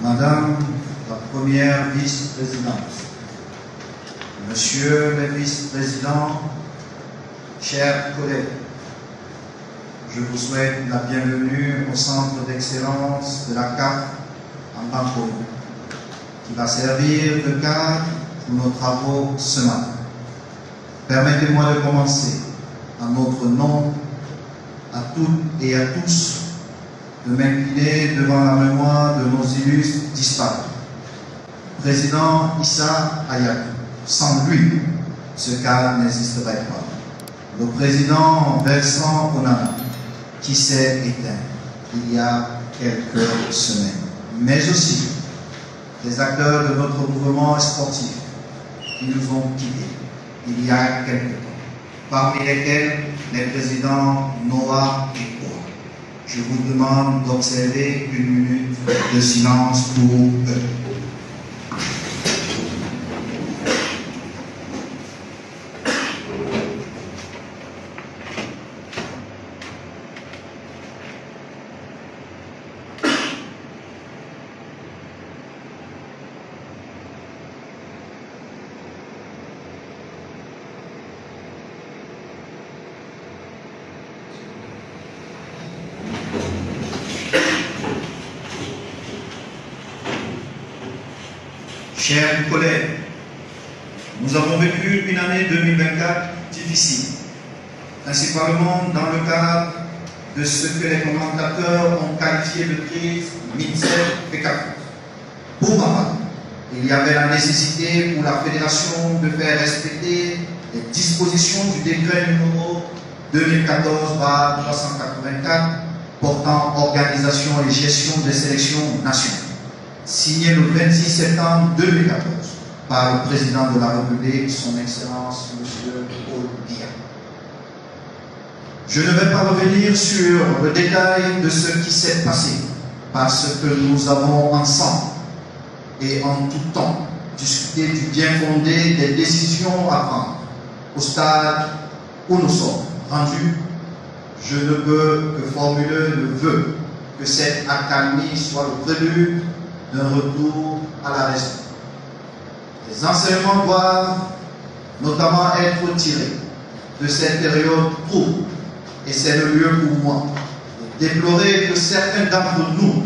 Madame la première vice-présidente, Monsieur le vice-président, chers collègues, je vous souhaite la bienvenue au Centre d'excellence de la CAF en Banco, qui va servir de cadre pour nos travaux ce matin. Permettez-moi de commencer, en notre nom, à toutes et à tous, de m'incliner devant la mémoire de nos illustres disparus. Président Issa Hayatou, sans lui, ce cadre n'existerait pas. Le président Vincent Onana, qui s'est éteint il y a quelques semaines, mais aussi les acteurs de notre mouvement sportif qui nous ont quittés il y a quelques temps, parmi lesquels les présidents Noah et Koua. Je vous demande d'observer une minute de silence pour eux. Chers collègues, nous avons vécu une année 2024 difficile, principalement dans le cadre de ce que les commentateurs ont qualifié de crise Mitsef-Pekafut. Pour ma part, il y avait la nécessité pour la Fédération de faire respecter les dispositions du décret numéro 2014-384 portant organisation et gestion des sélections nationales, signé le 26 septembre 2014 par le président de la République, son Excellence M. Paul Biya. Je ne vais pas revenir sur le détail de ce qui s'est passé, parce que nous avons ensemble et en tout temps discuté du bien fondé des décisions à prendre. Au stade où nous sommes rendus, je ne peux que formuler le vœu que cette accalmie soit le prélude d'un retour à la raison. Les enseignements doivent notamment être tirés de cette période trouble, et c'est le lieu pour moi de déplorer que certains d'entre nous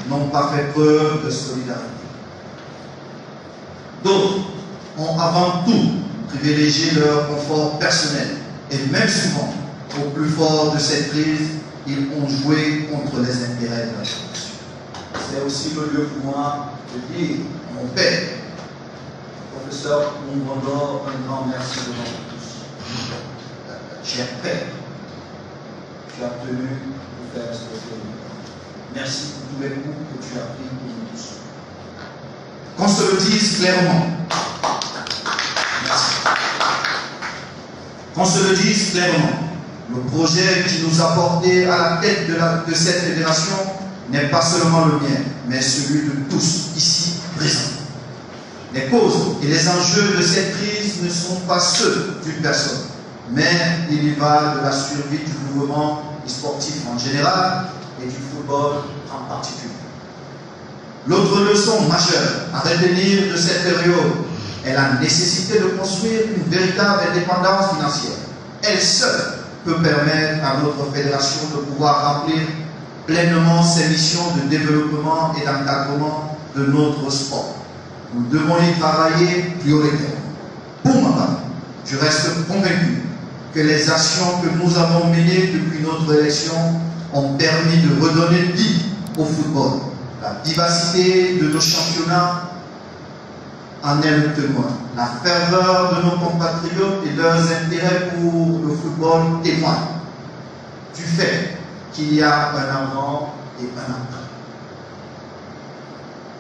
n'ont pas fait preuve de solidarité. D'autres ont avant tout privilégié leur confort personnel, et même souvent, au plus fort de cette crise, ils ont joué contre les intérêts de la nation. C'est aussi le lieu pour moi de dire à mon père, professeur Mungondor, un grand merci devant vous tous. Cher père, tu as tenu de faire respecter le monde. Merci pour tous les coups que tu as pris pour nous tous. Qu'on se le dise clairement. Merci. Qu'on se le dise clairement. Le projet qui nous a portés à la tête de cette fédération n'est pas seulement le mien, mais celui de tous ici présents. Les causes et les enjeux de cette crise ne sont pas ceux d'une personne, mais il y va de la survie du mouvement sportif en général et du football en particulier. L'autre leçon majeure à retenir de cette période est la nécessité de construire une véritable indépendance financière. Elle seule peut permettre à notre fédération de pouvoir remplir pleinement ses missions de développement et d'encadrement de notre sport. Nous devons y travailler prioritairement. Pour ma part, je reste convaincu que les actions que nous avons menées depuis notre élection ont permis de redonner vie au football. La vivacité de nos championnats en est le témoin. La ferveur de nos compatriotes et leurs intérêts pour le football témoignent du fait qu'il y a un avant et un après.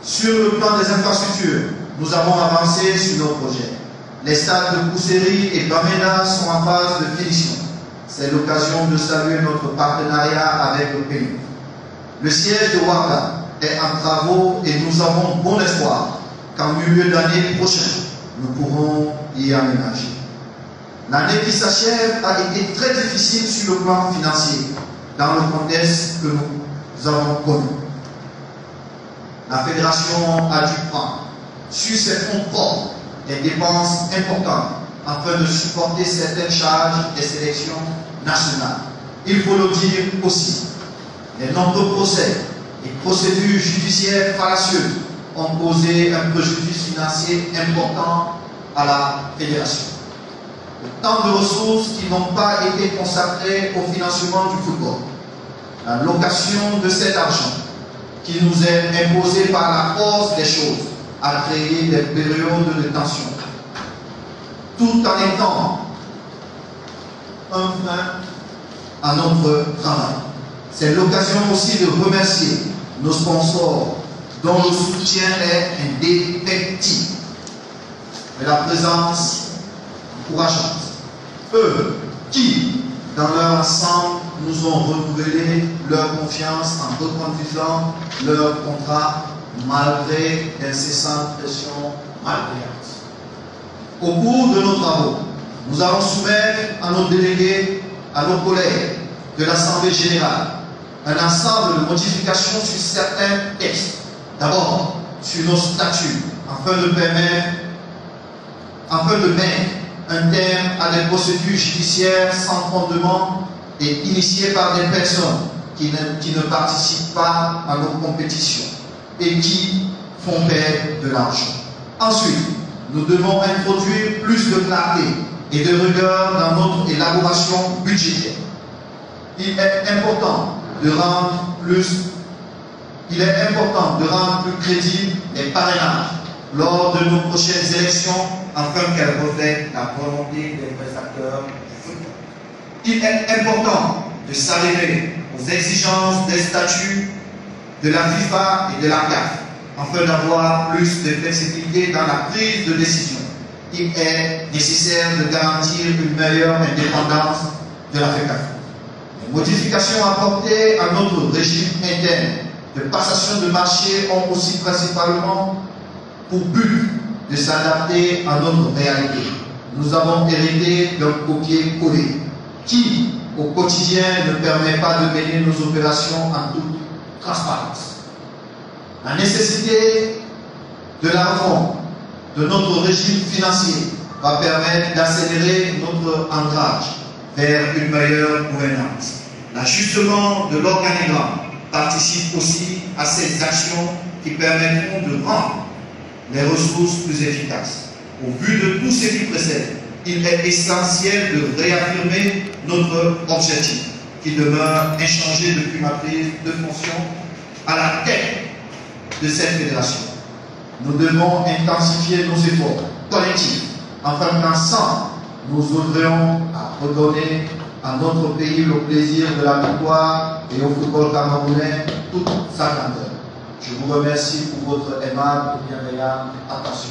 Sur le plan des infrastructures, nous avons avancé sur nos projets. Les stades de Kousséri et Bamena sont en phase de finition. C'est l'occasion de saluer notre partenariat avec le pays. Le siège de Ouaka est en travaux et nous avons bon espoir qu'en milieu d'année prochaine, nous pourrons y aménager. L'année qui s'achève a été très difficile sur le plan financier, dans le contexte que nous avons connu. la fédération a dû prendre sur ses fonds propres des dépenses importantes afin de supporter certaines charges des sélections nationales. Il faut le dire aussi, les nombreux procès et procédures judiciaires fallacieuses ont causé un préjudice financier important à la fédération. Autant de ressources qui n'ont pas été consacrées au financement du football. La location de cet argent qui nous est imposée par la force des choses a créé des périodes de tension, tout en étant un frein à notre travail. C'est l'occasion aussi de remercier nos sponsors dont le soutien est indéfectible et la présence encourageante. Eux qui, dans leur ensemble, nous ont renouvelé leur confiance en reconduisant leur contrat malgré d'incessantes pressions malveillantes. Au cours de nos travaux, nous allons soumettre à nos délégués, à nos collègues de l'Assemblée générale, un ensemble de modifications sur certains textes. D'abord, sur nos statuts, afin de mettre un terme à des procédures judiciaires sans fondement et initiées par des personnes qui ne participent pas à nos compétitions et qui font perdre de l'argent. Ensuite, nous devons introduire plus de clarté et de rigueur dans notre élaboration budgétaire. Il est important de rendre plus crédibles les parrainages lors de nos prochaines élections afin qu'elles reflètent la volonté des vrais acteurs du football. Il est important de s'adhérer aux exigences des statuts de la FIFA et de la CAF afin d'avoir plus de flexibilité dans la prise de décision. Il est nécessaire de garantir une meilleure indépendance de la FECAF. Les modifications apportées à notre régime interne de passation de marché ont aussi principalement pour but de s'adapter à notre réalité. Nous avons hérité d'un copier-coller qui, au quotidien, ne permet pas de mener nos opérations en toute transparence. La nécessité de la réforme de notre régime financier va permettre d'accélérer notre ancrage vers une meilleure gouvernance. L'ajustement de l'organigramme participe aussi à ces actions qui permettront de rendre les ressources plus efficaces. Au vu de tout ce qui précède, il est essentiel de réaffirmer notre objectif, qui demeure inchangé depuis ma prise de fonction à la tête de cette fédération. Nous devons intensifier nos efforts collectifs afin qu'ensemble nous œuvrions à redonner à notre pays le plaisir de la victoire et au football camerounais toute sa grandeur. Je vous remercie pour votre aimable et bienveillante attention.